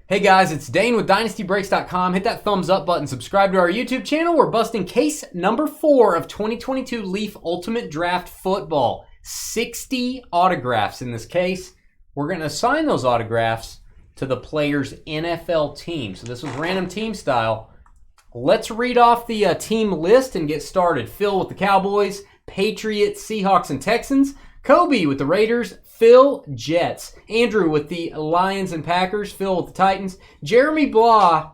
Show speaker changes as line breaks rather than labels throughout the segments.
Hey guys, it's Dane with DynastyBreaks.com. Hit that thumbs up button, subscribe to our YouTube channel. We're busting case number 4 of 2022 Leaf Ultimate Draft Football. 60 autographs in this case. We're going to assign those autographs to the player's NFL team. So this was random team style. Let's read off the team list and get started. Phil with the Cowboys, Patriots, Seahawks, and Texans. Kobe with the Raiders, Phil, Jets. Andrew with the Lions and Packers, Phil with the Titans. Jeremy Blah,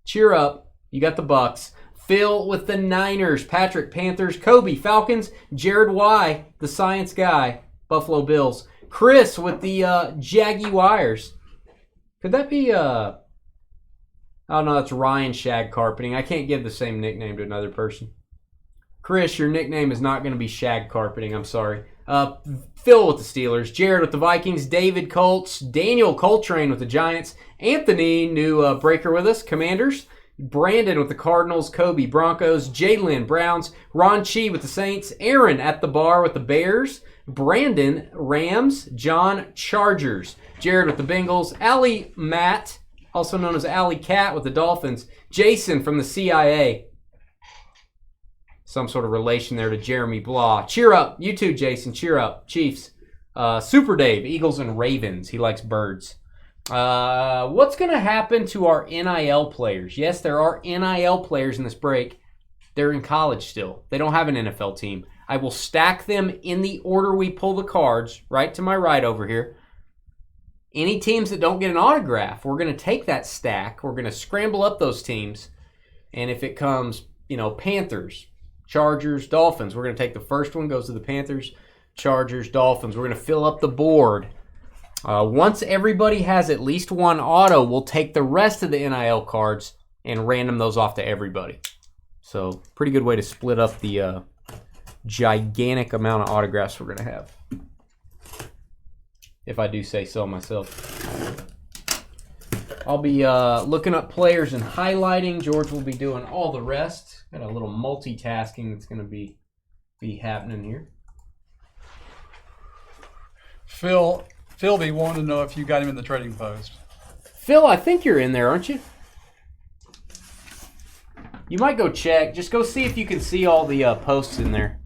cheer up, you got the Bucks. Phil with the Niners, Patrick, Panthers. Kobe, Falcons. Jared Y, the science guy, Buffalo Bills. Chris with the Jaguars. Could that be, oh no, that's Ryan Shag Carpeting. I can't give the same nickname to another person. Chris, your nickname is not going to be Shag Carpeting, I'm sorry. Phil with the Steelers, Jared with the Vikings, David Colts, Daniel Coltrane with the Giants, Anthony, new breaker with us, Commanders, Brandon with the Cardinals, Kobe, Broncos, Jalen, Browns, Ron Chi with the Saints, Aaron at the bar with the Bears, Brandon, Rams, John, Chargers, Jared with the Bengals, Allie Matt, also known as Alley Cat with the Dolphins, Jason from the CIA. Some sort of relation there to Jeremy Blah. Cheer up. You too, Jason. Cheer up. Chiefs. Super Dave, Eagles and Ravens. He likes birds. What's going to happen to our NIL players? Yes, there are NIL players in this break. They're in college still. They don't have an NFL team. I will stack them in the order we pull the cards, right to my right over here. Any teams that don't get an autograph, we're going to take that stack. We're going to scramble up those teams. And if it comes, Panthers, Chargers, Dolphins. We're going to take the first one, goes to the Panthers, Chargers, Dolphins. We're going to fill up the board. Once everybody has at least one auto, we'll take the rest of the NIL cards and random those off to everybody. So pretty good way to split up the gigantic amount of autographs we're going to have. If I do say so myself. I'll be looking up players and highlighting. George will be doing all the rest. Got a little multitasking that's going to be happening here.
Phil be wanting to know if you got him in the trading post.
Phil, I think you're in there, aren't you? You might go check. Just go see if you can see all the posts in there.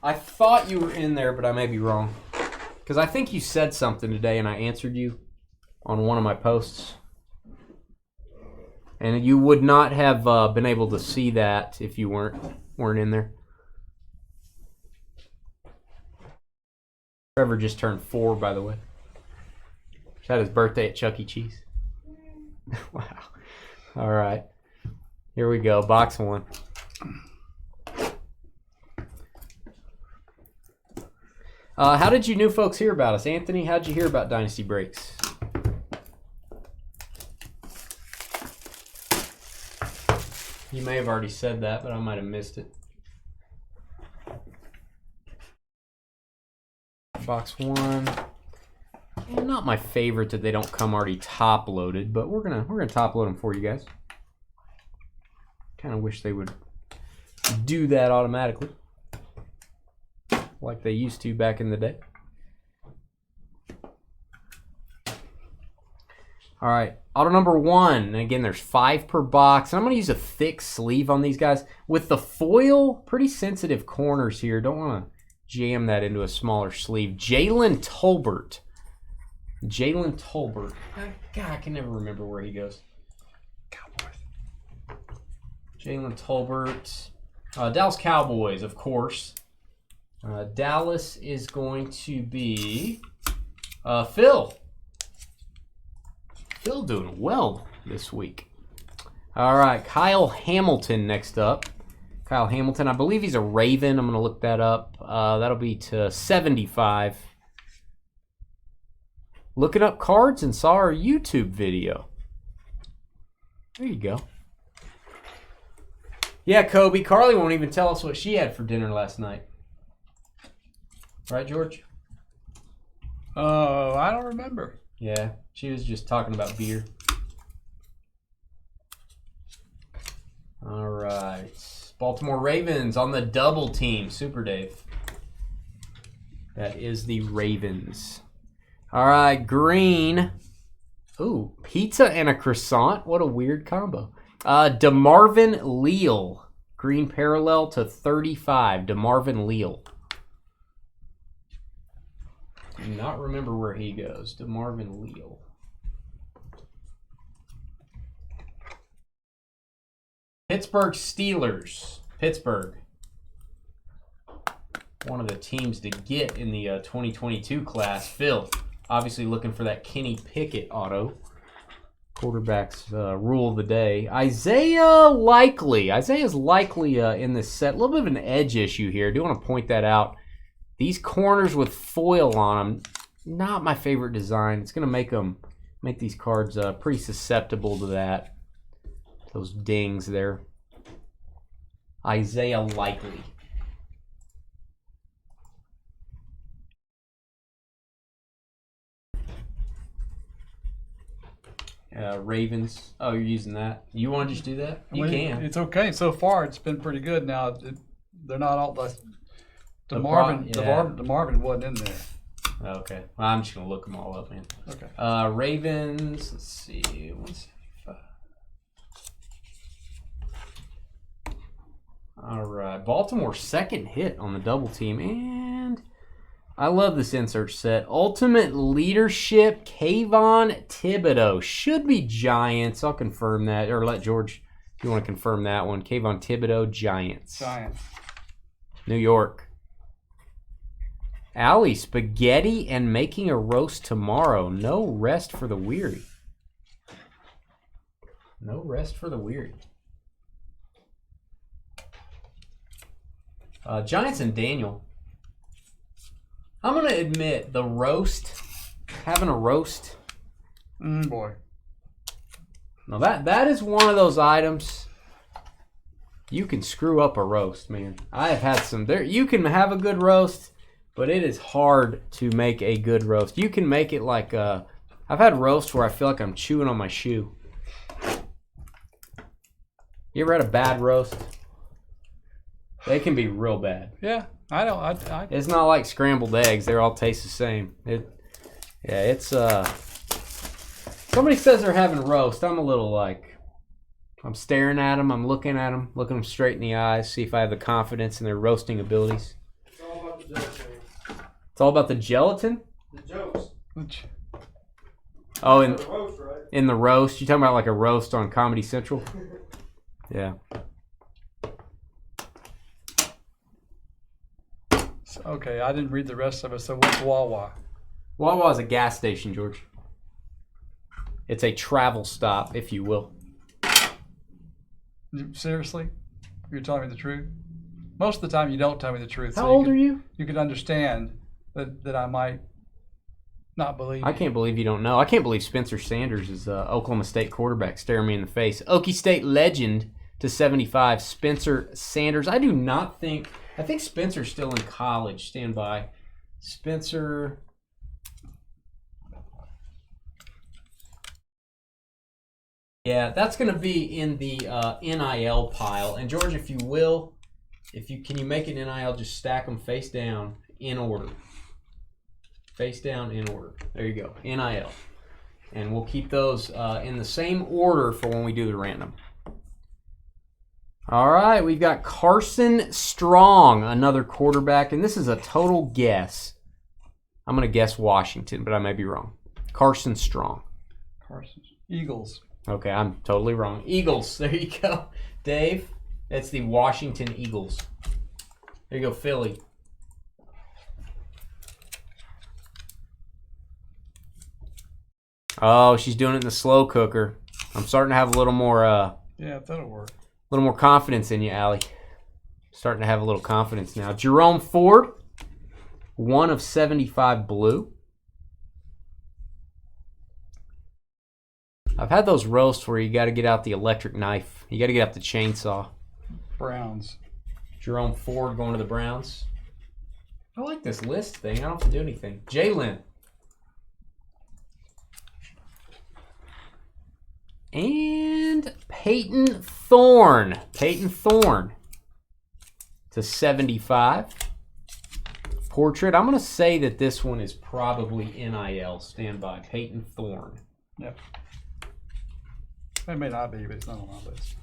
I thought you were in there, but I may be wrong. Because I think you said something today and I answered you on one of my posts. And you would not have been able to see that if you weren't in there. Trevor just turned 4, by the way. He had his birthday at Chuck E. Cheese. Wow. All right. Here we go. Box 1. How did you new folks hear about us? Anthony, how did you hear about Dynasty Breaks? You may have already said that, but I might have missed it. Box 1. And not my favorite that they don't come already top loaded, but we're gonna top load them for you guys. Kind of wish they would do that automatically, like they used to back in the day. All right, auto number 1. And again, there's 5 per box. And I'm going to use a thick sleeve on these guys. With the foil, pretty sensitive corners here. Don't want to jam that into a smaller sleeve. Jalen Tolbert. God, I can never remember where he goes.
Cowboys.
Jalen Tolbert. Dallas Cowboys, of course. Dallas is going to be Phil. Phil doing well this week. All right, Kyle Hamilton next up. Kyle Hamilton, I believe he's a Raven. I'm going to look that up. That'll be to 75. Looking up cards and saw our YouTube video. There you go. Yeah, Kobe. Carly won't even tell us what she had for dinner last night. Right, George?
I don't remember.
Yeah, she was just talking about beer. All right. Baltimore Ravens on the double team. Super Dave. That is the Ravens. All right, green. Ooh, pizza and a croissant. What a weird combo. DeMarvin Leal. Green parallel to 35. DeMarvin Leal. Do not remember where he goes. DeMarvin Leal. Pittsburgh Steelers. Pittsburgh. One of the teams to get in the 2022 class. Phil, obviously looking for that Kenny Pickett auto. Quarterbacks rule of the day. Isaiah's likely in this set. A little bit of an edge issue here. I do want to point that out. These corners with foil on them, not my favorite design. It's going to make these cards pretty susceptible to that. Those dings there. Isaiah likely. Ravens. Oh, you're using that. You want to just do that? You can.
It's okay. So far, it's been pretty good. Now, they're not all the DeMarvin wasn't in there.
Okay. Well, I'm just going to look them all up, man.
Okay.
Ravens, let's see. 175. All right. Baltimore second hit on the double team. And I love this insert set. Ultimate Leadership, Kayvon Thibodeau. Should be Giants. I'll confirm that. Or let George, if you want to confirm that one. Kayvon Thibodeau, Giants. New York. Allie, spaghetti and making a roast tomorrow. No rest for the weary. No rest for the weary. Giants and Daniel. I'm going to admit the roast, having a roast.
Boy.
Now that is one of those items you can screw up a roast, man. I have had some there. You can have a good roast, but it is hard to make a good roast. You can make it like I've had roast where I feel like I'm chewing on my shoe. You ever had a bad roast? They can be real bad.
Yeah, I don't.
It's not like scrambled eggs. They all taste the same. It's somebody says they're having roast. I'm a little like, I'm staring at them. I'm looking at them, looking them straight in the eyes, see if I have the confidence in their roasting abilities.
It's all about the gelatin.
It's all about the gelatin?
The jokes.
Oh,
The roast, right?
in the roast. You talking about like a roast on Comedy Central? Yeah.
Okay, I didn't read the rest of it. So what's Wawa?
Wawa is a gas station, George. It's a travel stop, if you will.
Seriously? You're telling me the truth? Most of the time you don't tell me the truth.
How old are you?
You can understand that I might not believe.
I can't believe you don't know. I can't believe Spencer Sanders is Oklahoma State quarterback staring me in the face. Okie State legend to 75, Spencer Sanders. I think Spencer's still in college. Stand by. Spencer. Yeah, that's going to be in the NIL pile. And George, if you will, can you make an NIL, just stack them face down in order. Face down in order. There you go. NIL. And we'll keep those in the same order for when we do the random. All right, we've got Carson Strong, another quarterback, and this is a total guess. I'm going to guess Washington, but I may be wrong. Carson Strong.
Eagles.
Okay, I'm totally wrong. Eagles. There you go. Dave, that's the Washington Eagles. There you go, Philly. Oh, she's doing it in the slow cooker. I'm starting to have a little more
Yeah, that'll work.
a little more confidence in you, Allie. Starting to have a little confidence now. Jerome Ford, 1 of 75 blue. I've had those roasts where you got to get out the electric knife. You got to get out the chainsaw.
Browns.
Jerome Ford going to the Browns. I like this list thing. I don't have to do anything. Jalen. And Peyton Thorne. Peyton Thorne to 75. Portrait. I'm going to say that this one is probably NIL. Stand by. Peyton Thorne.
Yeah. It may not be, but it's not on my list.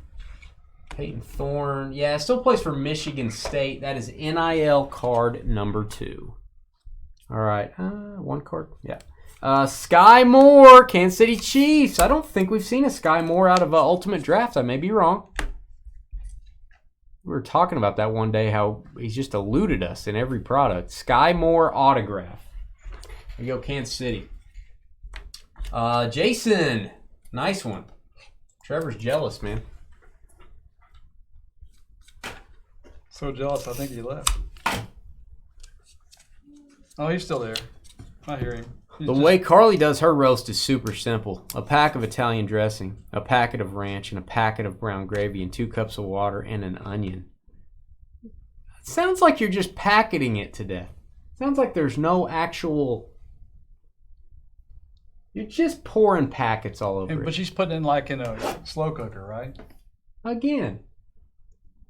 Peyton Thorne. Yeah, still plays for Michigan State. That is NIL card number 2. All right. One card. Yeah. Skye Moore, Kansas City Chiefs. I don't think we've seen a Skye Moore out of Ultimate Draft. I may be wrong. We were talking about that one day, how he's just eluded us in every product. Skye Moore autograph. There you go, Kansas City. Jason. Nice one. Trevor's jealous, man.
So jealous, I think he left. Oh, he's still there. I hear him.
The way Carly does her roast is super simple. A pack of Italian dressing, a packet of ranch, and a packet of brown gravy, and 2 cups of water, and an onion. It sounds like you're just packeting it to death. Sounds like there's no actual... You're just pouring packets all over it.
But she's putting in like in a slow cooker, right?
Again.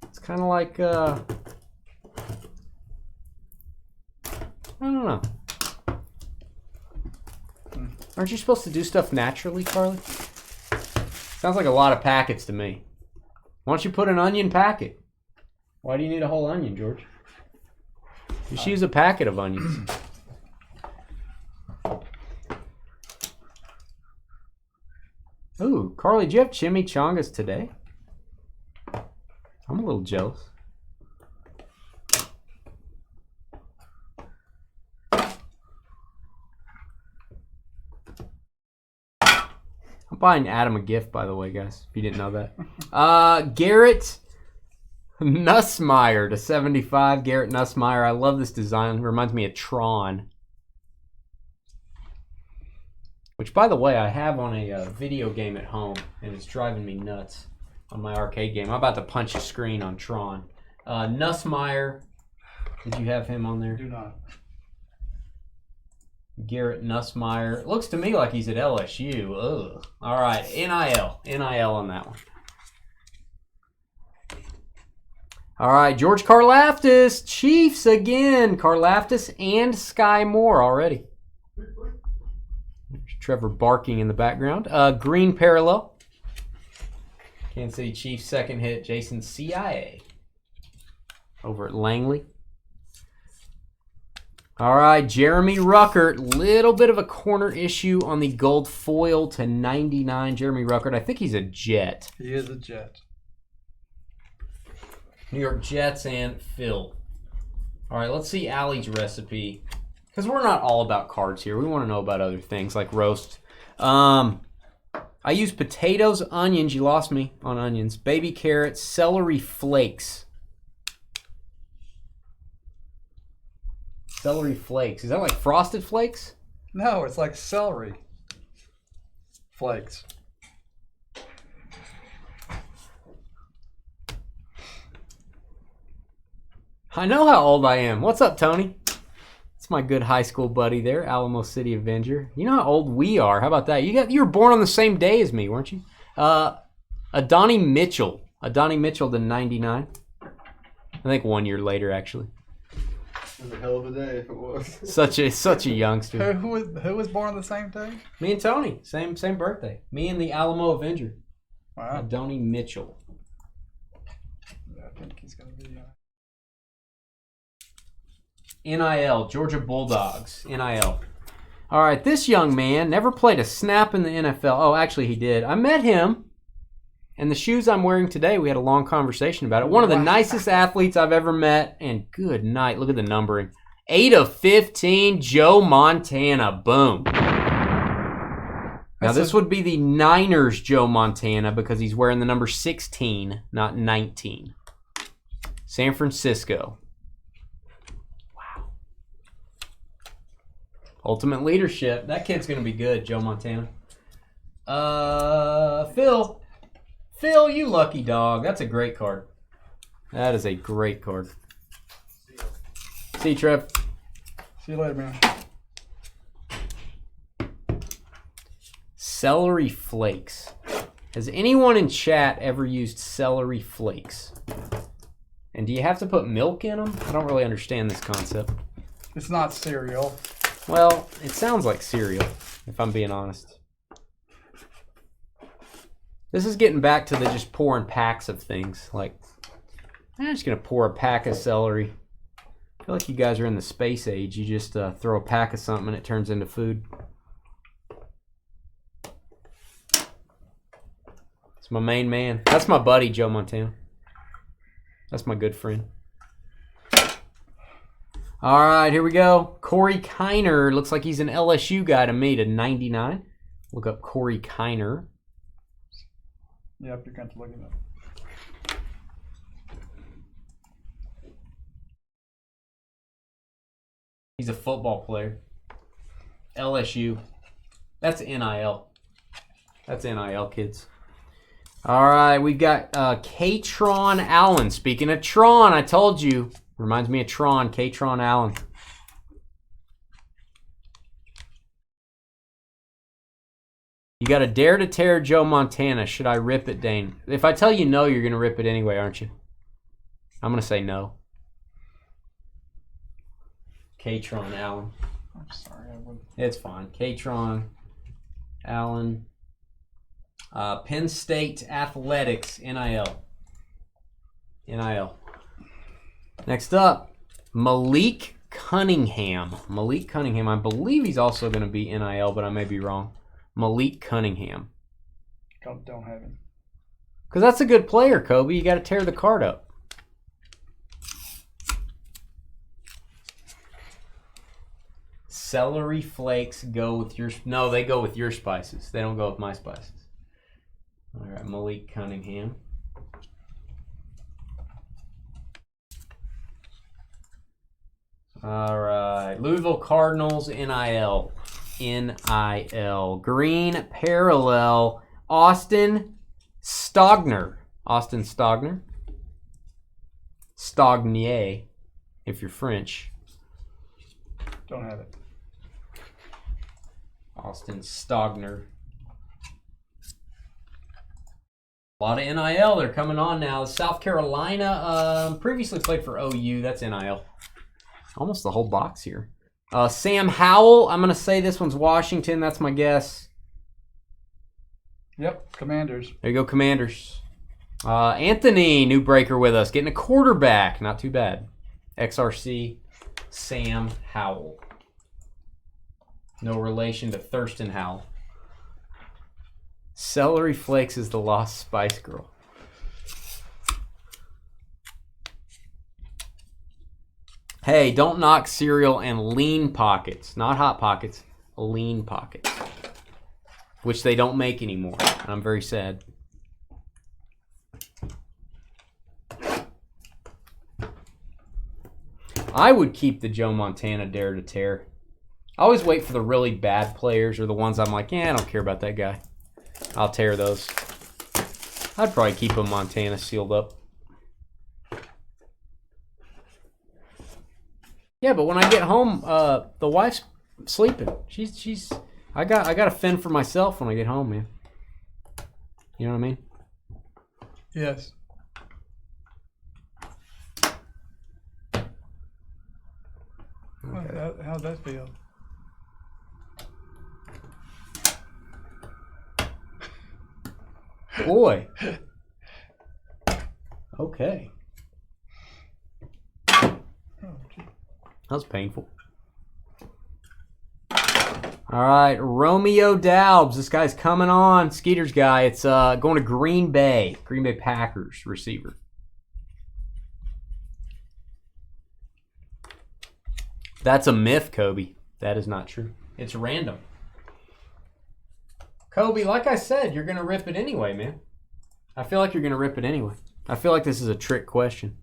It's kind of like... I don't know. Aren't you supposed to do stuff naturally, Carly? Sounds like a lot of packets to me. Why don't you put an onion packet? Why do you need a whole onion, George? Just use a packet of onions. Ooh, Carly, do you have chimichangas today? I'm a little jealous. I'm buying Adam a gift, by the way, guys, if you didn't know that. Garrett Nussmeier /75. Garrett Nussmeier. I love this design. It reminds me of Tron. Which, by the way, I have on a video game at home, and it's driving me nuts on my arcade game. I'm about to punch a screen on Tron. Nussmeier. Did you have him on there?
Do not.
Garrett Nussmeier. Looks to me like he's at LSU. Ugh. All right, NIL. NIL on that one. All right, George Karlaftis. Chiefs again. Karlaftis and Skye Moore already. There's Trevor barking in the background. Green parallel. Kansas City Chiefs second hit. Jason CIA. Over at Langley. All right, Jeremy Ruckert. Little bit of a corner issue on the gold foil /99. Jeremy Ruckert. I think he's a Jet.
He is a Jet.
New York Jets and Phil. All right, let's see Allie's recipe. Because we're not all about cards here. We want to know about other things like roast. I use potatoes, onions. You lost me on onions. Baby carrots, celery flakes. Celery flakes. Is that like Frosted Flakes?
No, it's like celery flakes.
I know how old I am. What's up, Tony? It's my good high school buddy there, Alamo City Avenger. You know how old we are. How about that? You were born on the same day as me, weren't you? Donnie Mitchell. Donnie Mitchell /99. I think 1 year later, actually.
It was a hell of a day if it was.
Such a youngster.
Who was born on the same day?
Me and Tony, same birthday. Me and the Alamo Avenger.
Wow.
Donnie Mitchell.
Yeah, I think he's gonna be.
NIL, Georgia Bulldogs. NIL. All right, this young man never played a snap in the NFL. Oh, actually, he did. I met him, and the shoes I'm wearing today, we had a long conversation about it. One of the nicest athletes I've ever met, and good night. Look at the numbering. 8/15, Joe Montana. Boom. Now, this would be the Niners Joe Montana because he's wearing the number 16, not 19. San Francisco. Wow. Ultimate leadership. That kid's going to be good, Joe Montana. Phil, you lucky dog. That's a great card. That is a great card. See you, Trev.
See you later, man.
Celery flakes. Has anyone in chat ever used celery flakes? And do you have to put milk in them? I don't really understand this concept.
It's not cereal.
Well, it sounds like cereal, if I'm being honest. This is getting back to the just pouring packs of things. Like, I'm just going to pour a pack of celery. I feel like you guys are in the space age. You just throw a pack of something and it turns into food. It's my main man. That's my buddy, Joe Montana. That's my good friend. All right, here we go. Corey Kiner. Looks like he's an LSU guy to me, to 99. Look up Corey Kiner.
Yep, you're going to look it up.
He's a football player. LSU. That's NIL. That's NIL, kids. All right, we've got Katron Allen. Speaking of Tron, I told you. Reminds me of Tron, Katron Allen. You got a dare to tear Joe Montana. Should I rip it, Dane? If I tell you no, you're going to rip it anyway, aren't you? I'm going to say no. Katron Allen.
I'm sorry, I wouldn't.
It's fine. Katron Allen. Penn State Athletics, NIL. NIL. Next up, Malik Cunningham. Malik Cunningham. I believe he's also going to be NIL, but I may be wrong. Malik Cunningham.
Don't have him.
Because that's a good player, Kobe. You got to tear the card up. Celery flakes go with your... No, they go with your spices. They don't go with my spices. All right, Malik Cunningham. All right, Louisville Cardinals, NIL. NIL. Green parallel, Austin Stogner. Austin Stogner. Stognier, if you're French.
Don't have it.
Austin Stogner. A lot of NIL. They're coming on now. South Carolina previously played for OU. That's NIL. Almost the whole box here. Sam Howell. I'm going to say this one's Washington. That's my guess.
Yep, Commanders.
There you go, Commanders. Anthony, new breaker with us. Getting a quarterback. Not too bad. XRC, Sam Howell. No relation to Thurston Howell. Celery Flakes is the Lost Spice Girl. Hey, don't knock cereal and lean pockets. Not Hot Pockets, lean pockets. Which they don't make anymore. I'm very sad. I would keep the Joe Montana Dare to Tear. I always wait for the really bad players or the ones I'm like, yeah, I don't care about that guy. I'll tear those. I'd probably keep a Montana sealed up. Yeah, but when I get home, the wife's sleeping. She's. I got to fend for myself when I get home, man. You know what I mean?
Yes.
Okay.
How'd that feel?
Boy. Okay. That was painful. All right, Romeo Doubs. This guy's coming on. Skeeter's guy. It's going to Green Bay. Green Bay Packers receiver. That's a myth, Kobe. That is not true. It's random. Kobe, like I said, you're going to rip it anyway, man. I feel like you're going to rip it anyway. I feel like this is a trick question.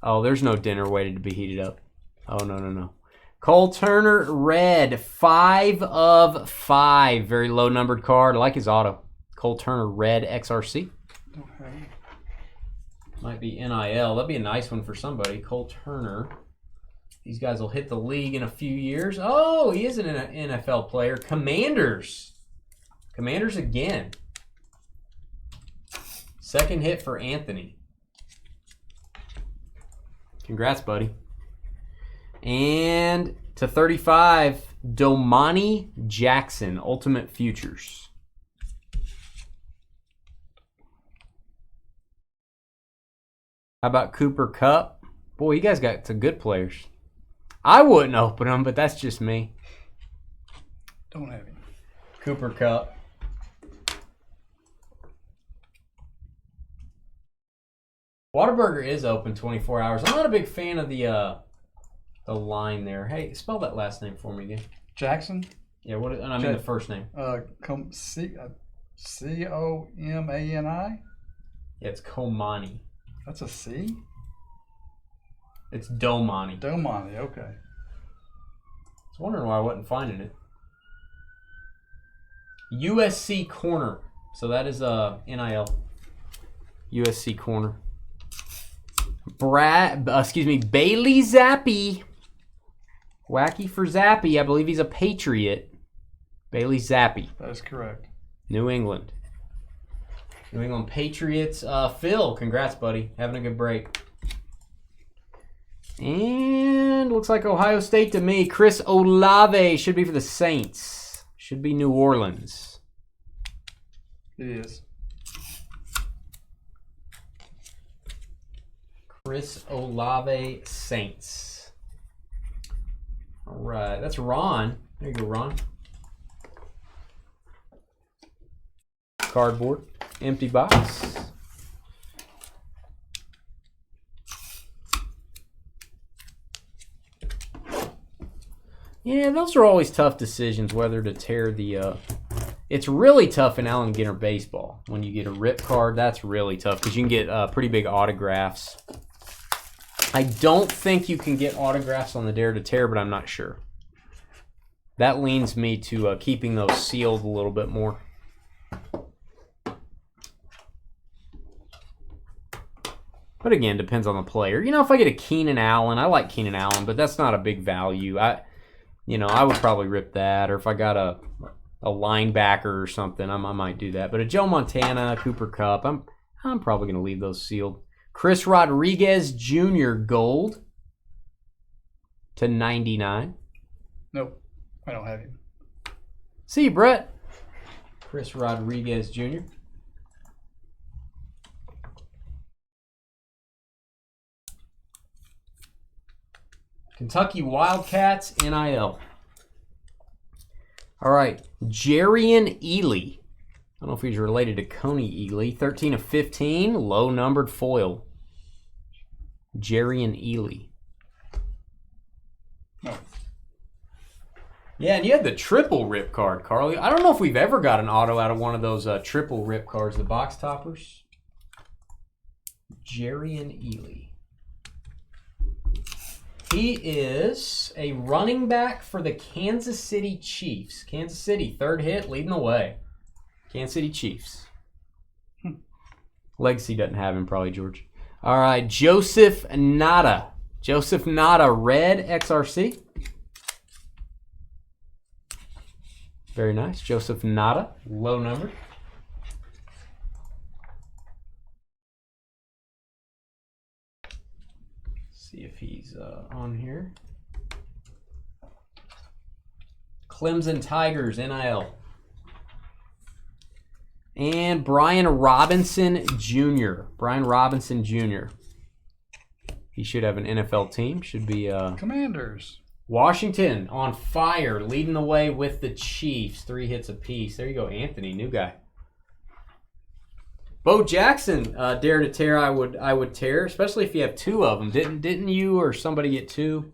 Oh, there's no dinner waiting to be heated up. Oh, no. Cole Turner, red, 5 of 5. Very low numbered card. I like his auto. Cole Turner, red, XRC.
Okay.
Might be NIL. That'd be a nice one for somebody. Cole Turner. These guys will hit the league in a few years. Oh, he is an NFL player. Commanders. Commanders again. Second hit for Anthony. Congrats, buddy. And to 35, Domani Jackson, Ultimate Futures. How about Cooper Kupp? Boy, you guys got some good players. I wouldn't open them, but that's just me.
Don't have him.
Cooper Kupp. Whataburger is open 24 hours. I'm not a big fan of the line there. Hey, spell that last name for me again.
Jackson?
Yeah, what? I mean the first name.
C-O-M-A-N-I?
Yeah, it's Komani.
That's a C?
It's Domani.
Domani, okay.
I was wondering why I wasn't finding it. USC corner. So that is NIL. USC corner. Bailey Zappi. Wacky for Zappi. I believe he's a Patriot. Bailey Zappi.
That is correct.
New England. New England Patriots. Phil, congrats, buddy. Having a good break. And looks like Ohio State to me. Chris Olave should be for the Saints. Should be New Orleans.
It is.
Chris Olave, Saints. All right, that's Ron. There you go, Ron. Cardboard, empty box. Yeah, those are always tough decisions whether to tear the... It's really tough in Allen Ginter baseball. When you get a rip card, that's really tough because you can get pretty big autographs. I don't think you can get autographs on the Dare to Tear, but I'm not sure. That leans me to keeping those sealed a little bit more. But again, depends on the player. You know, if I get a Keenan Allen, I like Keenan Allen, but that's not a big value. I would probably rip that. Or if I got a linebacker or something, I might do that. But a Joe Montana, Cooper Kupp, I'm probably going to leave those sealed. Chris Rodriguez Jr. gold to 99.
Nope, I don't have him.
See you, Brett. Chris Rodriguez Jr. Kentucky Wildcats NIL. All right, Jarian Ely. I don't know if he's related to Coney Ely. 13 of 15, low numbered foil. Jarian Ely.
No.
Yeah, and you had the triple rip card, Carly. I don't know if we've ever got an auto out of one of those triple rip cards, the box toppers. Jarian Ely. He is a running back for the Kansas City Chiefs. Kansas City, third hit, leading the way. Kansas City Chiefs. Legacy doesn't have him, probably, George. All right, Joseph Nada. Joseph Nada, red XRC. Very nice. Joseph Nada, low number. See if he's on here. Clemson Tigers, NIL. And Brian Robinson Jr. Brian Robinson Jr. He should have an NFL team. Should be
Commanders.
Washington on fire, leading the way with the Chiefs. 3 hits apiece. There you go, Anthony, new guy. Bo Jackson, dare to tear. I would tear, especially if you have 2 of them. Didn't you or somebody get 2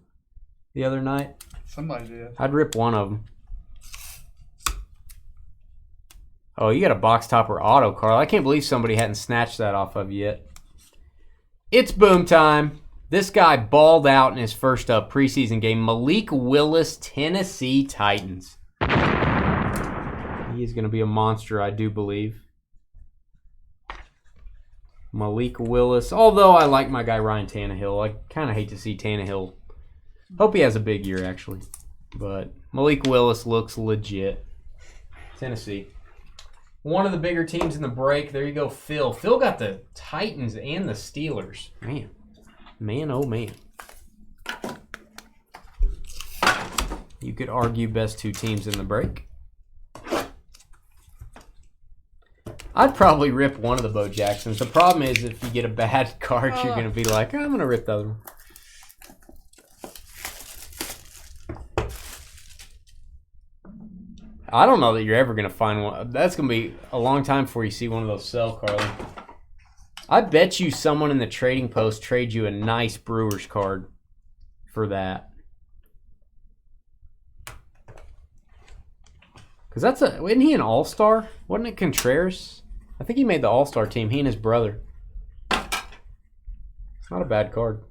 the other night?
Somebody did.
I'd rip one of them. Oh, you got a box topper auto, Carl. I can't believe somebody hadn't snatched that off of you yet. It's boom time. This guy balled out in his first preseason game. Malik Willis, Tennessee Titans. He's going to be a monster, I do believe. Malik Willis. Although I like my guy Ryan Tannehill. I kind of hate to see Tannehill. Hope he has a big year, actually. But Malik Willis looks legit. Tennessee. One of the bigger teams in the break. There you go, Phil. Phil got the Titans and the Steelers. Man, oh man. You could argue best 2 teams in the break. I'd probably rip one of the Bo Jacksons. The problem is if you get a bad card, you're going to be like, I'm going to rip the other one. I don't know that you're ever going to find one. That's going to be a long time before you see one of those sell, Carly. I bet you someone in the trading post trade you a nice Brewers card for that. Because isn't he an all-star? Wasn't it Contreras? I think he made the all-star team, he and his brother. It's not a bad card.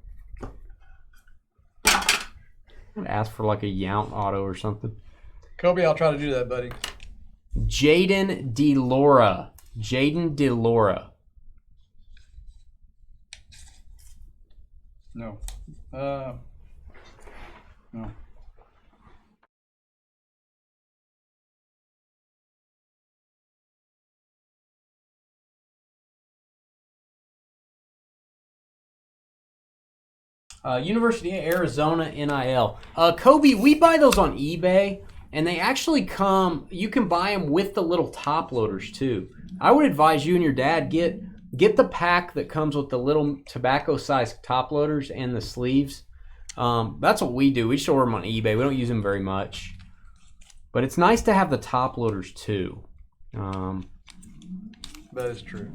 I'm going to ask for like a Yount auto or something.
Kobe, I'll try to do that, buddy.
Jaden DeLora. Jaden DeLora.
No. No.
University of Arizona NIL. Kobe, we buy those on eBay, and they actually come, you can buy them with the little top loaders too. I would advise you and your dad get the pack that comes with the little tobacco-sized top loaders and the sleeves. That's what we do. We just order them on eBay. We don't use them very much. But it's nice to have the top loaders too.
That is true.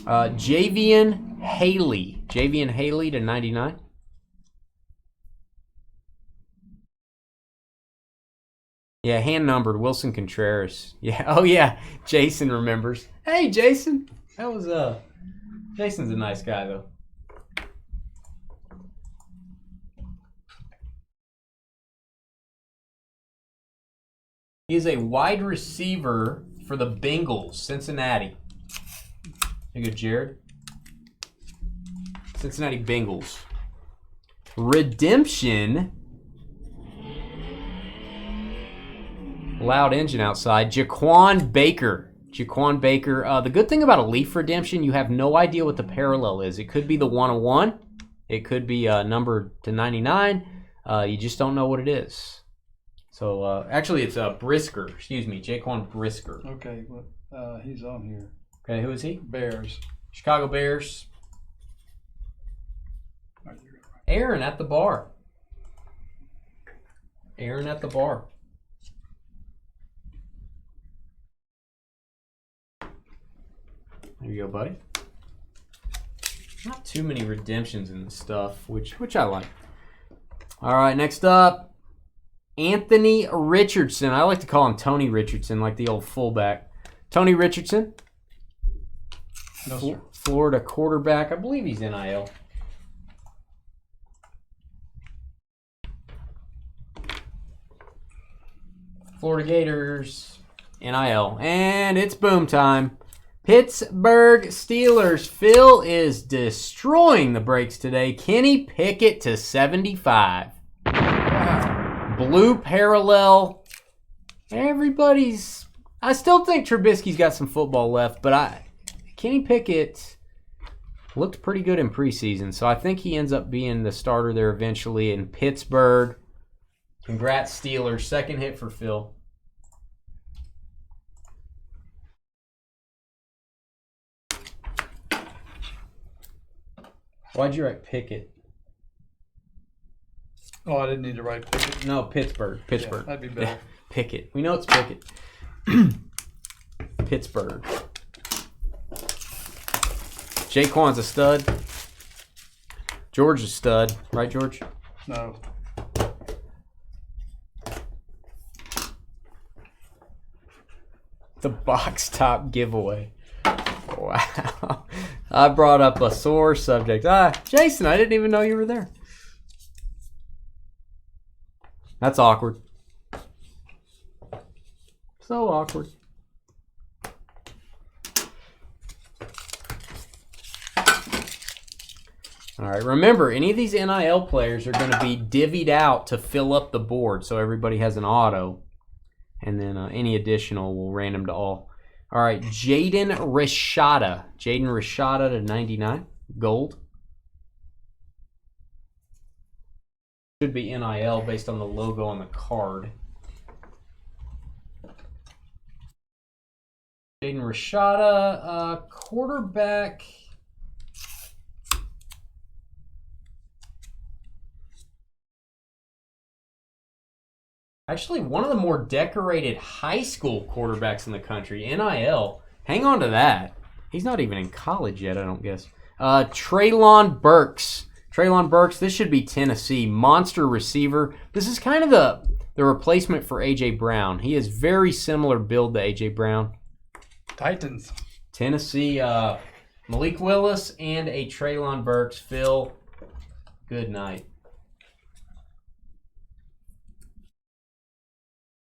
Javian Haley. Javian Haley to 99. Yeah, hand-numbered. Wilson Contreras. Yeah. Oh, yeah. Jason remembers. Hey, Jason. That was, Jason's a nice guy, though. He is a wide receiver for the Bengals, Cincinnati. There you go, Jared. Cincinnati Bengals. Redemption. Loud engine outside. Jaquan Baker. Jaquan Baker. The good thing about a Leaf Redemption, you have no idea what the parallel is. It could be the 101. It could be numbered to 99. You just don't know what it is. So, actually, it's Brisker. Excuse me, Jaquan Brisker.
Okay, well, he's on here.
Okay, who is he?
Bears.
Chicago Bears. Aaron at the bar. Aaron at the bar. There you go, buddy. Not too many redemptions and stuff, which I like. All right, next up, Anthony Richardson. I like to call him Tony Richardson, like the old fullback. Tony Richardson.
No, sir.
Florida quarterback. I believe he's NIL. Florida Gators, NIL. And it's boom time. Pittsburgh Steelers. Phil is destroying the breaks today. Kenny Pickett to 75. Wow. Blue parallel. Everybody's... I still think Trubisky's got some football left, but Kenny Pickett looked pretty good in preseason, so I think he ends up being the starter there eventually in Pittsburgh. Congrats, Steelers. Second hit for Phil. Why'd you write Pickett?
Oh, I didn't need to write Pickett.
No, Pittsburgh.
Yeah, that'd be better.
Yeah, Pickett. We know it's Pickett. Pittsburgh. Jaquan's a stud. George is a stud. Right, George?
No.
The box top giveaway. Wow. I brought up a sore subject. Jason, I didn't even know you were there. That's awkward. So awkward. All right, remember, any of these NIL players are going to be divvied out to fill up the board so everybody has an auto. And then any additional will random to all. All right, Jaden Rashada. Jaden Rashada to 99. Gold. Should be NIL based on the logo on the card. Jaden Rashada, quarterback. Actually, one of the more decorated high school quarterbacks in the country, NIL. Hang on to that. He's not even in college yet, I don't guess. Treylon Burks. Treylon Burks, this should be Tennessee. Monster receiver. This is kind of the replacement for A.J. Brown. He is very similar build to A.J. Brown.
Titans.
Tennessee, Malik Willis and a Treylon Burks. Phil, good night.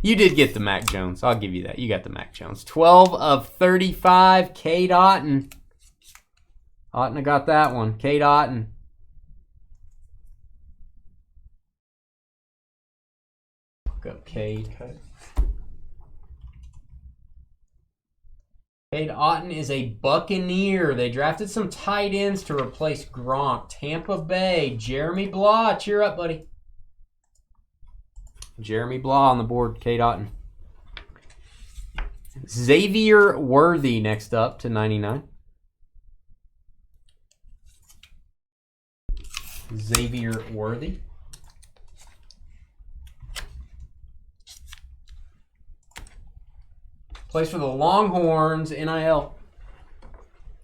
You did get the Mac Jones. I'll give you that. You got the Mac Jones. 12 of 35. Cade Otton. Otton got that one. Cade Otton. Look up Cade.
Okay.
Cade Otton is a Buccaneer. They drafted some tight ends to replace Gronk. Tampa Bay. Jeremy Blah. Cheer up, buddy. Jeremy Blah on the board. Cade Otton. Xavier Worthy next up to 99. Xavier Worthy. Plays for the Longhorns, NIL.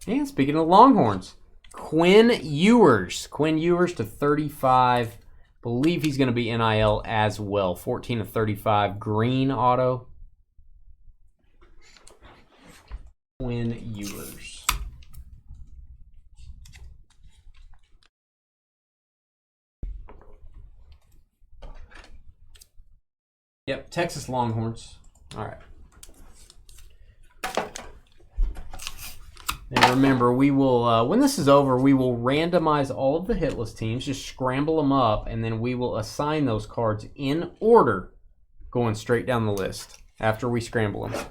And speaking of Longhorns, Quinn Ewers. Quinn Ewers to 35. Believe he's going to be NIL as well. 14 of 35. Green auto. Quinn Ewers. Yep, Texas Longhorns. All right. And remember, we will, when this is over, we will randomize all of the hitless teams, just scramble them up, and then we will assign those cards in order, going straight down the list after we scramble them.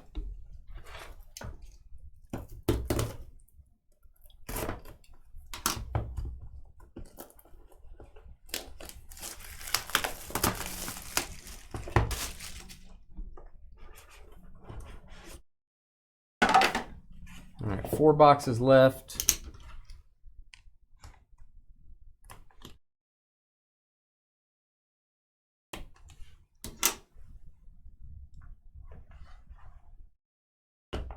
All right, 4 boxes left.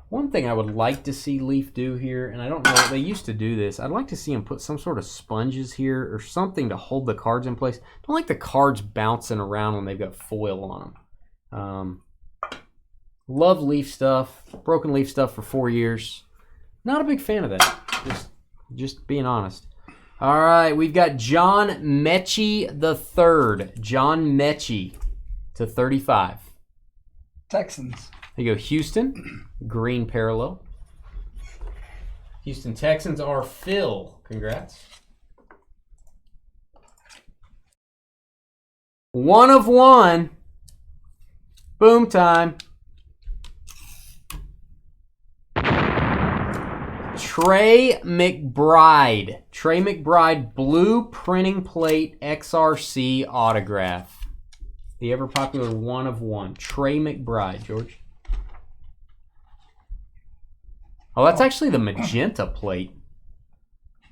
One thing I would like to see Leaf do here, and I don't know, they used to do this. I'd like to see him put some sort of sponges here or something to hold the cards in place. I don't like the cards bouncing around when they've got foil on them. Love Leaf stuff. Broken Leaf stuff for 4 years. Not a big fan of that. Just being honest. All right, we've got John Mechie III. John Mechie to 35.
Texans.
There you go, Houston. Green parallel. Houston Texans are Phil. Congrats. 1 of 1. Boom time. Trey McBride. Trey McBride, blue printing plate XRC autograph. The ever popular 1 of 1. Trey McBride, George. Oh, that's actually the magenta plate.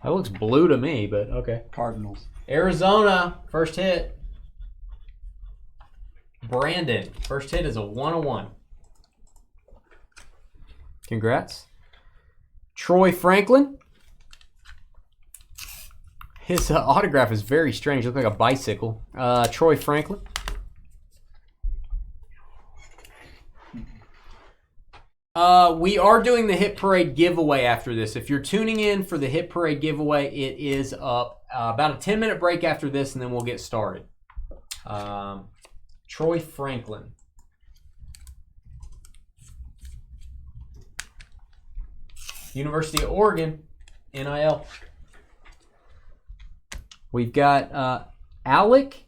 That looks blue to me, but okay.
Cardinals.
Arizona, first hit. Brandon, first hit is a 1 of 1. Congrats. Troy Franklin. His autograph is very strange. Looks like a bicycle. Troy Franklin. We are doing the Hit Parade giveaway after this. If you're tuning in for the Hit Parade giveaway, it is up about a 10-minute break after this, and then we'll get started. Troy Franklin. University of Oregon, NIL. We've got Alec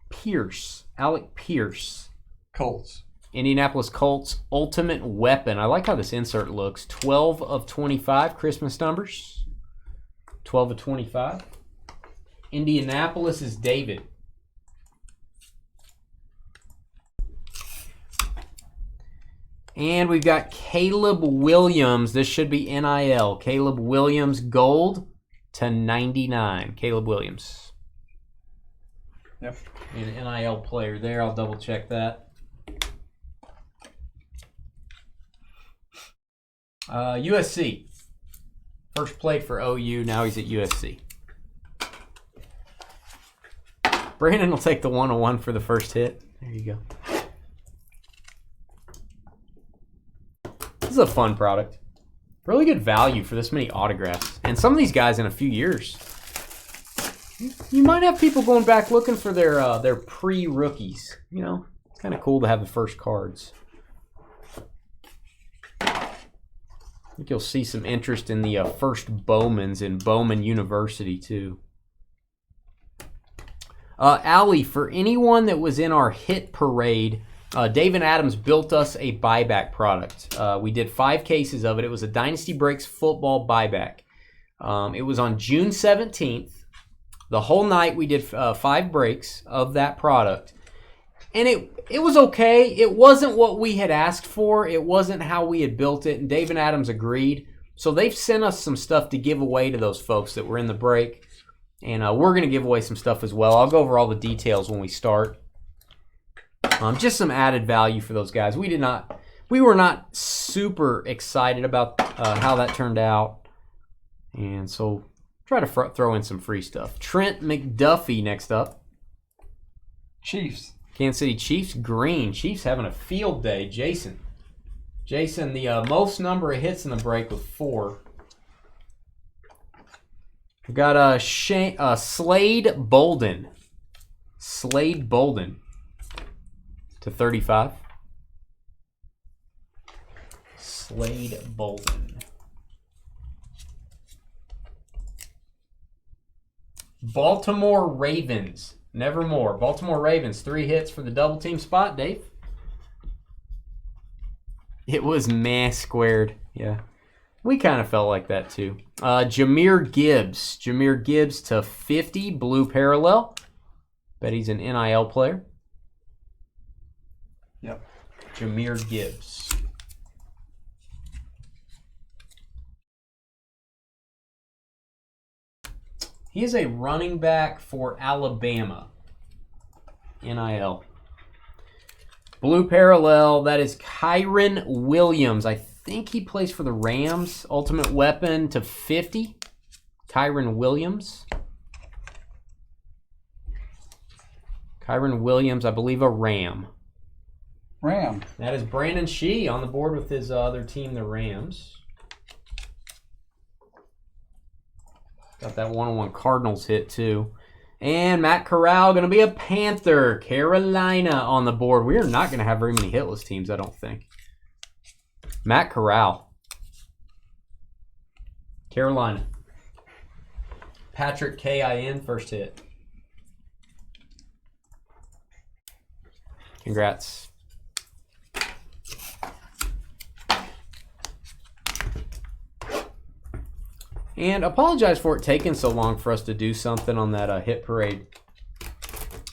Pierce. Alec Pierce.
Colts.
Indianapolis Colts, ultimate weapon. I like how this insert looks. 12 of 25 Christmas numbers. 12 of 25. Indianapolis is David. And we've got Caleb Williams. This should be NIL. Caleb Williams, gold /99. Caleb Williams.
Yep.
An NIL player there. I'll double check that. USC. First played for OU. Now he's at USC. Brandon will take the 101 for the first hit. There you go. This is a fun product. Really good value for this many autographs. And some of these guys in a few years. You might have people going back looking for their pre-rookies. You know, it's kind of cool to have the first cards. I think you'll see some interest in the first Bowmans in Bowman University, too. Allie, for anyone that was in our hit parade, David Adams built us a buyback product. We did 5 cases of it. It was a Dynasty Breaks football buyback. It was on June 17th. The whole night we did 5 breaks of that product. And it was okay. It wasn't what we had asked for. It wasn't how we had built it. And David Adams agreed. So they've sent us some stuff to give away to those folks that were in the break. And we're going to give away some stuff as well. I'll go over all the details when we start. Just some added value for those guys. We were not super excited about how that turned out. And so try to throw in some free stuff. Trent McDuffie next up.
Chiefs.
Kansas City Chiefs, green. Chiefs having a field day. Jason, the most number of hits in the break with 4. We got Slade Bolden. Slade Bolden /35. Slade Bolden. Baltimore Ravens. Nevermore. Baltimore Ravens, 3 hits for the double team spot, Dave. It was squared. Yeah. We kind of felt like that too. Jamir Gibbs. Jamir Gibbs /50, blue parallel. Bet he's an NIL player.
Yep.
Jamir Gibbs. He is a running back for Alabama. NIL. Blue parallel, that is Kyron Williams. I think he plays for the Rams. Ultimate Weapon /50. Kyron Williams. Kyron Williams, I believe a Ram.
Ram.
That is Brandon Shee on the board with his other team, the Rams. Got that 101 Cardinals hit, too. And Matt Corral going to be a Panther. Carolina on the board. We are not going to have very many hitless teams, I don't think. Matt Corral. Carolina. Patrick Kin, first hit. Congrats. And apologize for it taking so long for us to do something on that hit parade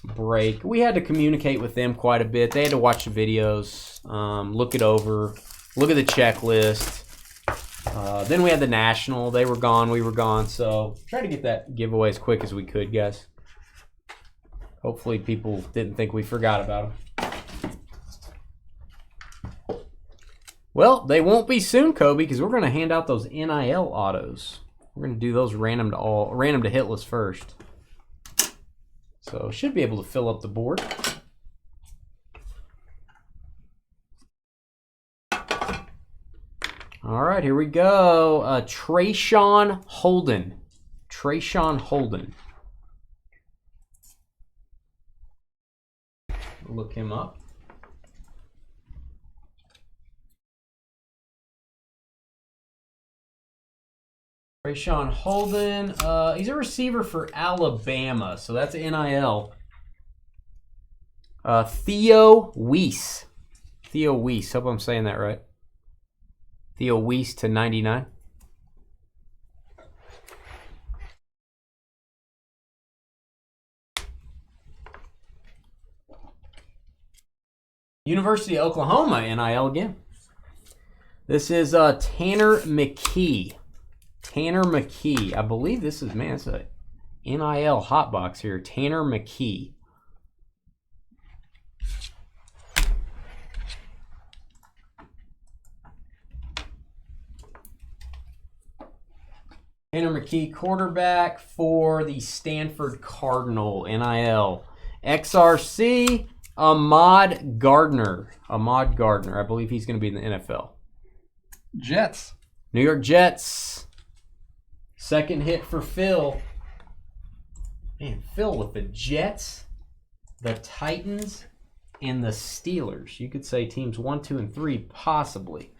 break. We had to communicate with them quite a bit. They had to watch the videos, look it over, look at the checklist. Then we had the national. They were gone. We were gone. So try to get that giveaway as quick as we could, guys. Hopefully people didn't think we forgot about them. Well, they won't be soon, Kobe, because we're going to hand out those NIL autos. We're going to do those random to hitless first. So should be able to fill up the board. All right, here we go. Trayshawn Holden. Trayshawn Holden. Look him up. Trayshawn Holden, he's a receiver for Alabama, so that's NIL. Theo Weiss. Theo Weiss, hope I'm saying that right. Theo Weiss /99. University of Oklahoma, NIL again. This is Tanner McKee. Tanner McKee. I believe this is, man, it's a NIL hot box here. Tanner McKee. Tanner McKee, quarterback for the Stanford Cardinal, NIL. XRC, Ahmad Gardner. Ahmad Gardner. I believe he's going to be in the NFL.
Jets.
New York Jets. Second hit for Phil. Man, Phil with the Jets, the Titans, and the Steelers. You could say teams 1, 2, and 3 possibly.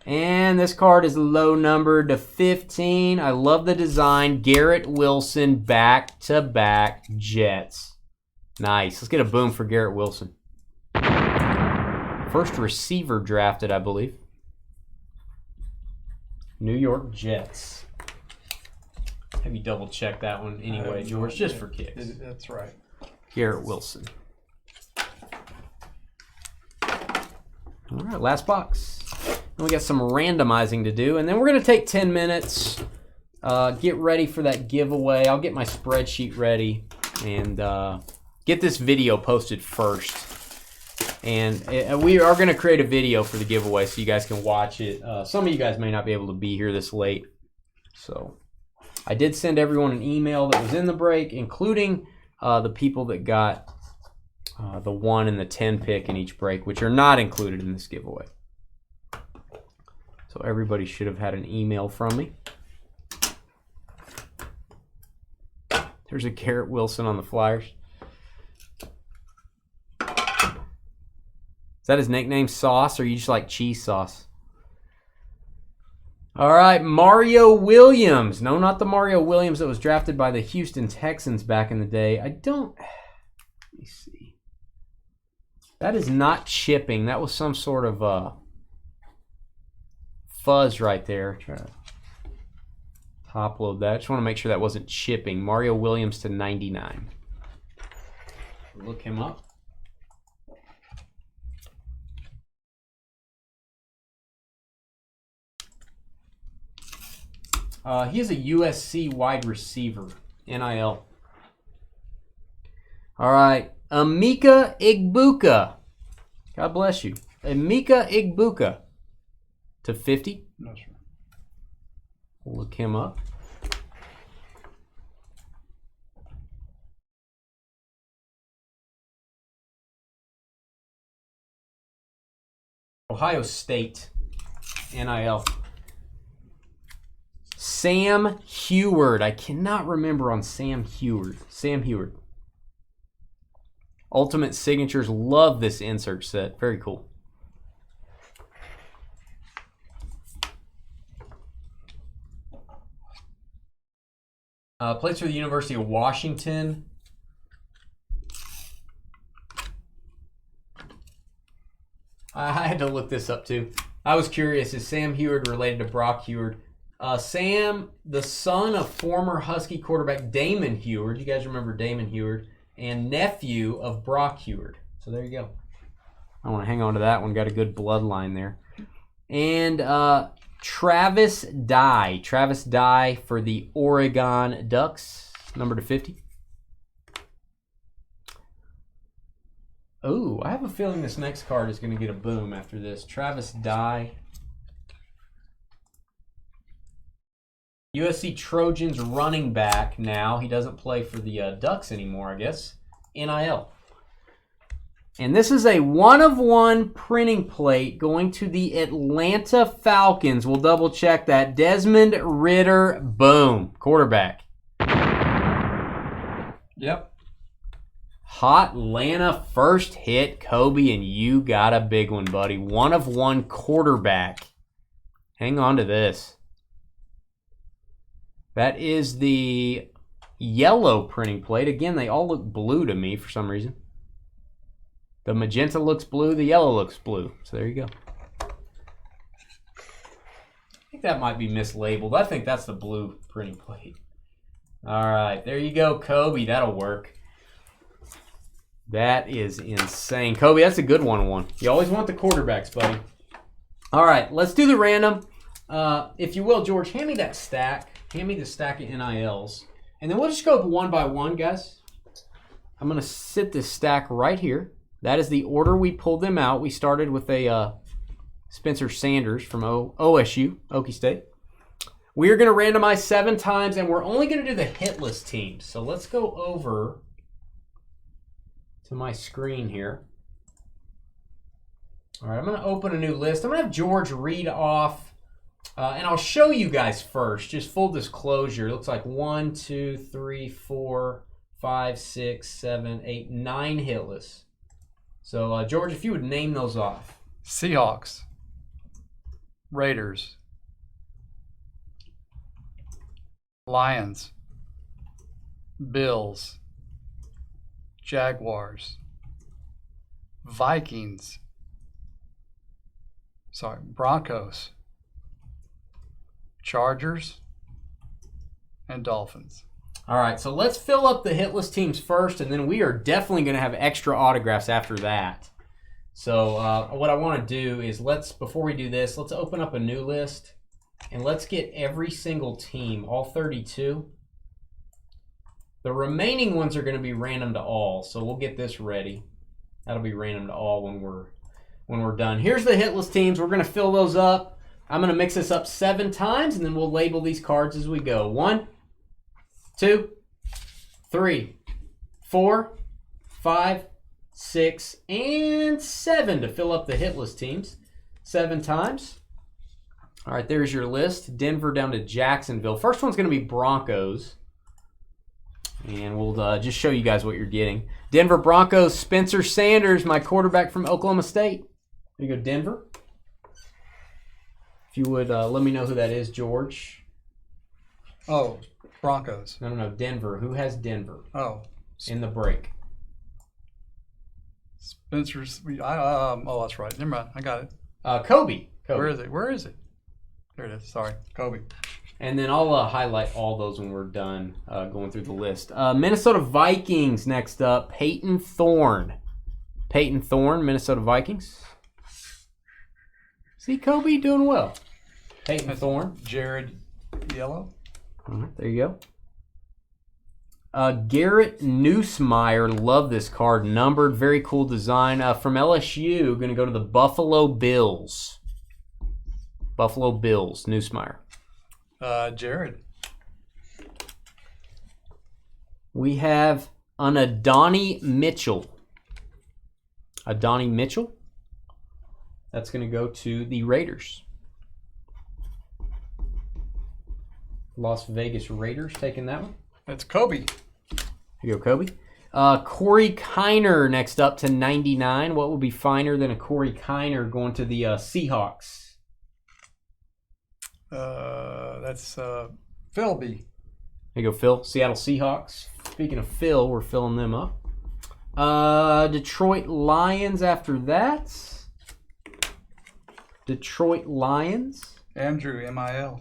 And this card is low numbered to 15. I love the design. Garrett Wilson, back-to-back Jets. Nice. Let's get a boom for Garrett Wilson. First receiver drafted, I believe. New York Jets. Have you double-check that one anyway, George? Just for kicks.
That's right.
Garrett Wilson. All right, last box. And we got some randomizing to do, and then we're going to take 10 minutes, get ready for that giveaway. I'll get my spreadsheet ready and get this video posted first. And we are going to create a video for the giveaway so you guys can watch it. Some of you guys may not be able to be here this late. So I did send everyone an email that was in the break, including the people that got the 1 and the 10 pick in each break, which are not included in this giveaway. So everybody should have had an email from me. There's a Garrett Wilson on the Flyers. Is that his nickname, Sauce, or you just like cheese sauce? All right, Mario Williams. No, not the Mario Williams that was drafted by the Houston Texans back in the day. Let me see. That is not chipping. That was some sort of fuzz right there. Try to top load that. I just want to make sure that wasn't chipping. Mario Williams to 99. Look him up. He is a USC wide receiver. NIL. All right. Emeka Egbuka. God bless you. Emeka Egbuka. To 50.
Not sure.
We'll look him up. Ohio State. NIL. Sam Hewitt. I cannot remember on Sam Hewitt. Sam Hewitt. Ultimate Signatures. Love this insert set. Very cool. Plays for the University of Washington. I had to look this up too. I was curious. Is Sam Hewitt related to Brock Hewitt? Sam, the son of former Husky quarterback Damon Hewitt. You guys remember Damon Hewitt? And nephew of Brock Hewitt. So there you go. I want to hang on to that one. Got a good bloodline there. And Travis Dye. Travis Dye for the Oregon Ducks. Number to 50. Oh, I have a feeling this next card is going to get a boom after this. Travis Dye. USC Trojans running back now. He doesn't play for the Ducks anymore, I guess. NIL. And this is a 1-of-1 printing plate going to the Atlanta Falcons. We'll double check that. Desmond Ridder, boom. Quarterback.
Yep.
Hot Atlanta first hit, Kobe, and you got a big one, buddy. 1-of-1 quarterback. Hang on to this. That is the yellow printing plate. Again, they all look blue to me for some reason. The magenta looks blue, the yellow looks blue. So there you go. I think that might be mislabeled. I think that's the blue printing plate. All right, there you go, Kobe. That'll work. That is insane. Kobe, that's a good 1-on-1. You always want the quarterbacks, buddy. All right, let's do the random. If you will, George, hand me that stack. Hand me the stack of NILs. And then we'll just go one by one, guys. I'm going to sit this stack right here. That is the order we pulled them out. We started with a Spencer Sanders from OSU, Okie State. We are going to randomize 7 times, and we're only going to do the hitless teams. So let's go over to my screen here. All right, I'm going to open a new list. I'm going to have George read off, and I'll show you guys first. Just full disclosure. It looks like 1, 2, 3, 4, 5, 6, 7, 8, 9 hitless. So, George, if you would name those off.
Seahawks. Raiders. Lions. Bills. Jaguars. Vikings. Broncos. Chargers. And Dolphins.
All right, so let's fill up the hitless teams first, and then we are definitely going to have extra autographs after that. So what I want to do is before we do this, let's open up a new list, and let's get every single team, all 32. The remaining ones are going to be random to all, so we'll get this ready. That'll be random to all when we're done. Here's the hitless teams. We're going to fill those up. I'm going to mix this up 7 times, and then we'll label these cards as we go. 1, 2, 3, 4, 5, 6, and 7 to fill up the hitless teams. 7 times. All right, there's your list. Denver down to Jacksonville. First one's going to be Broncos. And we'll just show you guys what you're getting. Denver Broncos, Spencer Sanders, my quarterback from Oklahoma State. There you go, Denver. If you would let me know who that is, George.
Oh, Broncos.
No, Denver. Who has Denver?
Oh.
In the break.
Spencer's. Oh, that's right. Never mind. I got it.
Kobe.
Where is it? There it is. Sorry. Kobe.
And then I'll highlight all those when we're done going through the list. Minnesota Vikings next up. Peyton Thorne. Minnesota Vikings. See, Kobe doing well. Peyton Thorne.
Jared Yellow.
All right, there you go. Garrett Nussmeier, love this card. Numbered, very cool design. From LSU, going to go to the Buffalo Bills. Nussmeier.
Jared.
We have an Adonai Mitchell. That's going to go to the Raiders. Las Vegas Raiders taking that one.
That's Kobe.
Here you go, Kobe. Corey Kiner next up to 99. What would be finer than a Corey Kiner going to the Seahawks?
That's Phil B.
There you go, Phil. Seattle Seahawks. Speaking of Phil, we're filling them up. Detroit Lions after that. Detroit Lions.
Andrew, M-I-L.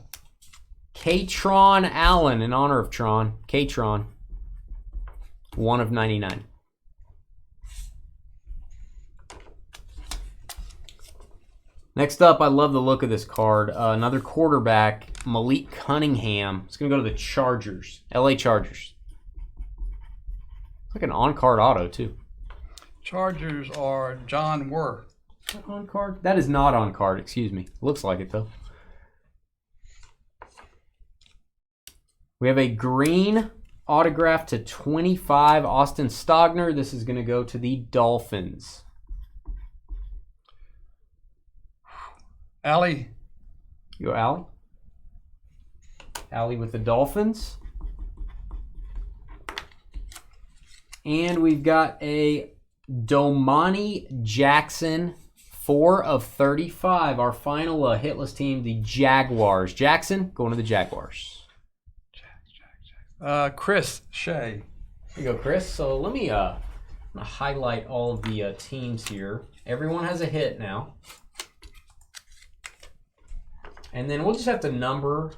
Katron Allen, in honor of Tron. Katron. 1 of 99. Next up, I love the look of this card. Another quarterback, Malik Cunningham. It's going to go to the Chargers. LA Chargers. It's like an on-card auto, too.
Chargers are John Werth.
Is that on card? That is not on card, excuse me. Looks like it, though. We have a green autograph to 25, Austin Stogner. This is going to go to the Dolphins.
Allie.
You go, Allie. Allie with the Dolphins. And we've got a Domani Jackson, 4 of 35. Our final hitless team, the Jaguars. Jackson, going to the Jaguars.
Chris Shea.
Here you go, Chris. So let me I'm gonna highlight all of the teams here. Everyone has a hit now. And then we'll just have to number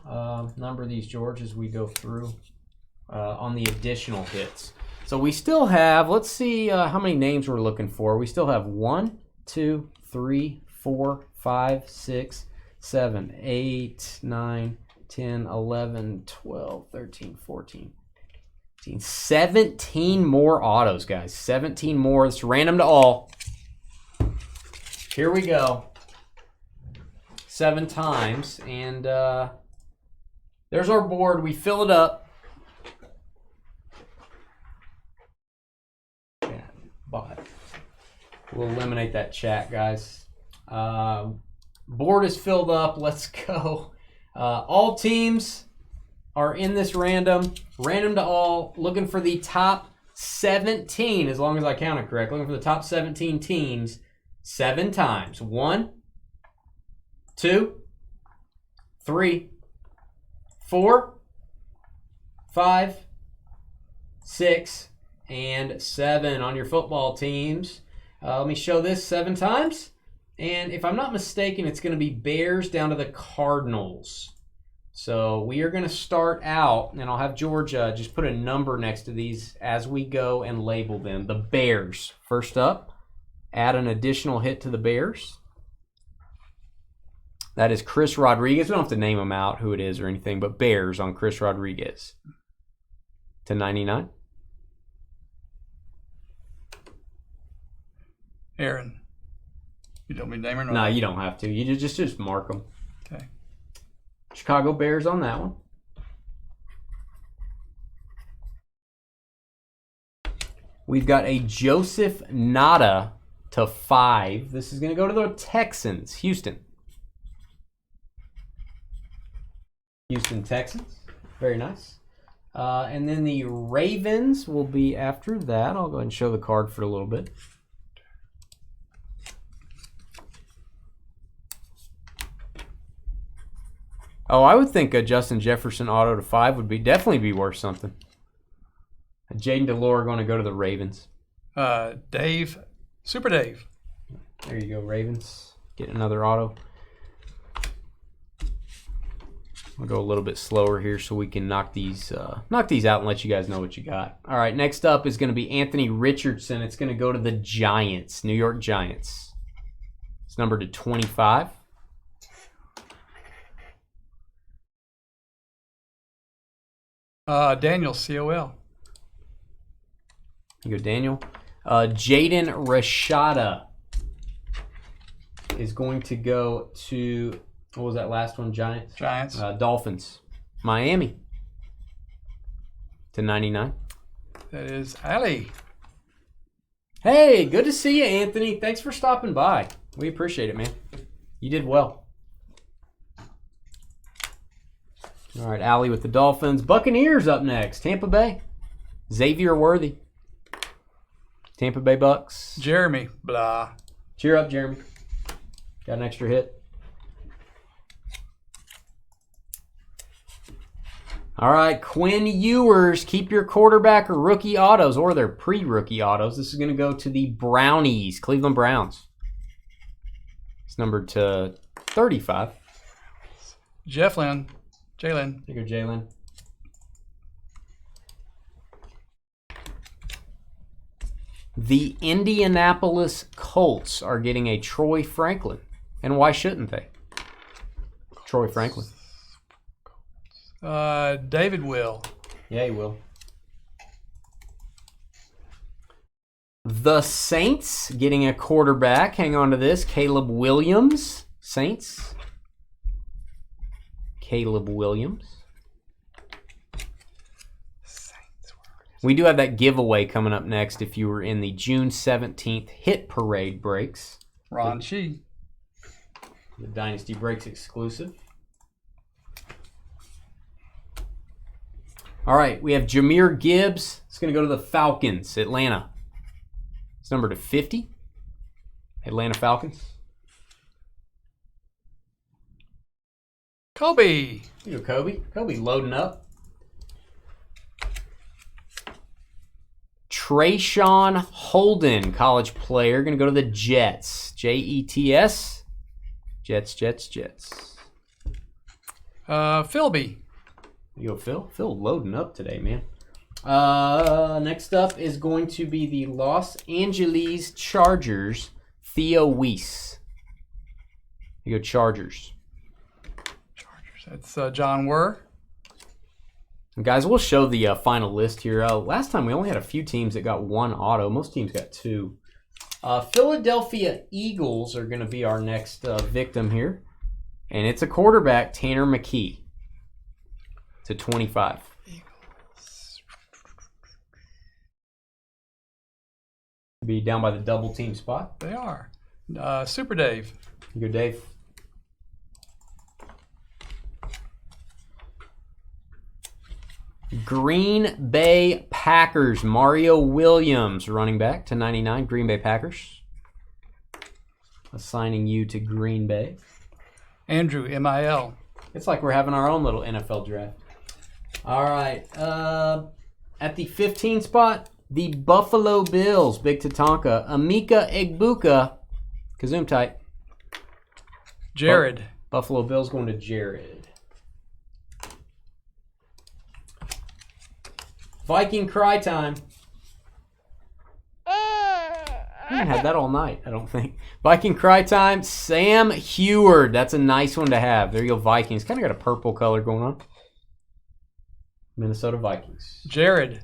these, George, as we go through on the additional hits. So we still have, let's see how many names we're looking for. We still have 1, 2, 3, 4, 5, 6, 7, 8, 9, 10, 11, 12, 13, 14, 15, 17 more autos, guys. 17 more. It's random to all. Here we go. 7 times. And there's our board. We fill it up. Yeah, but we'll eliminate that chat, guys. Board is filled up. Let's go. All teams are in this random to all, looking for the top 17, as long as I counted correct, looking for the top 17 teams 7 times. 1, 2, 3, 4, 5, 6, and 7 on your football teams. Let me show this 7 times. And if I'm not mistaken, it's going to be Bears down to the Cardinals. So we are going to start out, and I'll have Georgia just put a number next to these as we go and label them. The Bears. First up, add an additional hit to the Bears. That is Chris Rodriguez. We don't have to name him out who it is or anything, but Bears on Chris Rodriguez to 99.
Aaron. You don't mean name or not?
No, you don't have to. You just mark them.
Okay.
Chicago Bears on that one. We've got a Joseph Nada to 5. This is going to go to the Texans. Houston Texans. Very nice. And then the Ravens will be after that. I'll go ahead and show the card for a little bit. Oh, I would think a Justin Jefferson auto to 5 would definitely be worth something. Jaden DeLore going to go to the Ravens.
Dave, Super Dave.
There you go, Ravens. Get another auto. I'll go a little bit slower here so we can knock these out and let you guys know what you got. All right, next up is going to be Anthony Richardson. It's going to go to the Giants, New York Giants. It's numbered to 25.
Daniel, COL.
You go, Daniel. Jaden Rashada is going to go to, what was that last one? Giants?
Giants.
Dolphins. Miami to 99.
That is Ali.
Hey, good to see you, Anthony. Thanks for stopping by. We appreciate it, man. You did well. All right, Allie with the Dolphins. Buccaneers up next. Tampa Bay. Xavier Worthy. Tampa Bay Bucks.
Jeremy. Blah.
Cheer up, Jeremy. Got an extra hit. All right, Quinn Ewers. Keep your quarterback or rookie autos or their pre-rookie autos. This is going to go to the Brownies, Cleveland Browns. It's numbered to 35.
Jalen.
There you go, Jalen. The Indianapolis Colts are getting a Troy Franklin. And why shouldn't they? Troy Franklin.
David will.
Yeah, he will. The Saints getting a quarterback. Hang on to this. Caleb Williams. Saints. Caleb Williams. We do have that giveaway coming up next if you were in the June 17th Hit Parade breaks.
Ron Shee.
The Dynasty Breaks exclusive. All right, we have Jamir Gibbs. It's going to go to the Falcons, Atlanta. It's numbered to 50. Atlanta Falcons.
Kobe.
Here you go, Kobe. Kobe loading up. Trayshawn Holden, college player, going to go to the Jets. Jets. Jets.
Philby.
You go, Phil. Phil loading up today, man. Next up is going to be the Los Angeles Chargers, Theo Weiss. You go Chargers.
It's John Wurr.
And guys, we'll show the final list here. Last time we only had a few teams that got one auto. Most teams got two. Philadelphia Eagles are going to be our next victim here. And it's a quarterback, Tanner McKee, to 25. Be down by the double team spot.
They are. Super Dave.
You go, Dave. Green Bay Packers, Mario Williams, running back to 99. Green Bay Packers. Assigning you to Green Bay.
Andrew, MIL.
It's like we're having our own little NFL draft. All right. At the 15 spot, the Buffalo Bills, Big Tatanka, Emeka Egbuka, Kazoom tight.
Jared.
Buffalo Bills going to Jared. Viking cry time. I haven't had that all night, I don't think. Viking cry time. Sam Heward. That's a nice one to have. There you go, Vikings. Kind of got a purple color going on. Minnesota Vikings.
Jared.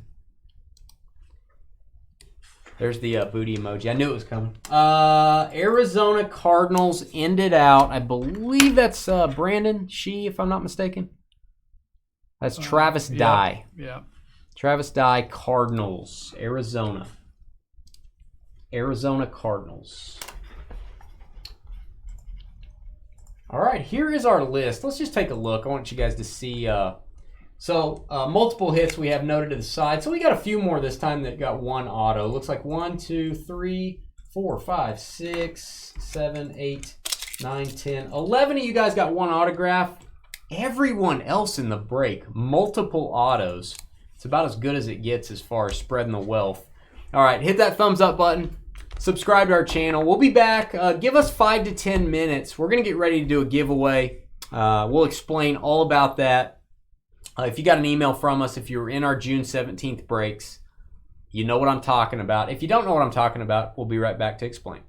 There's the booty emoji. I knew it was coming. Arizona Cardinals ended out. I believe that's Brandon Shee, if I'm not mistaken. That's Travis Dye.
Yeah.
Travis Dye, Cardinals, Arizona. Arizona Cardinals. All right, here is our list. Let's just take a look. I want you guys to see. Multiple hits we have noted to the side. So we got a few more this time that got one auto. Looks like 1, 2, 3, 4, 5, 6, 7, 8, 9, 10. 11 of you guys got one autograph. Everyone else in the break, multiple autos. It's about as good as it gets as far as spreading the wealth. All right, hit that thumbs up button. Subscribe to our channel. We'll be back. Give us 5 to 10 minutes. We're going to get ready to do a giveaway. We'll explain all about that. If you got an email from us, if you were in our June 17th breaks, you know what I'm talking about. If you don't know what I'm talking about, we'll be right back to explain.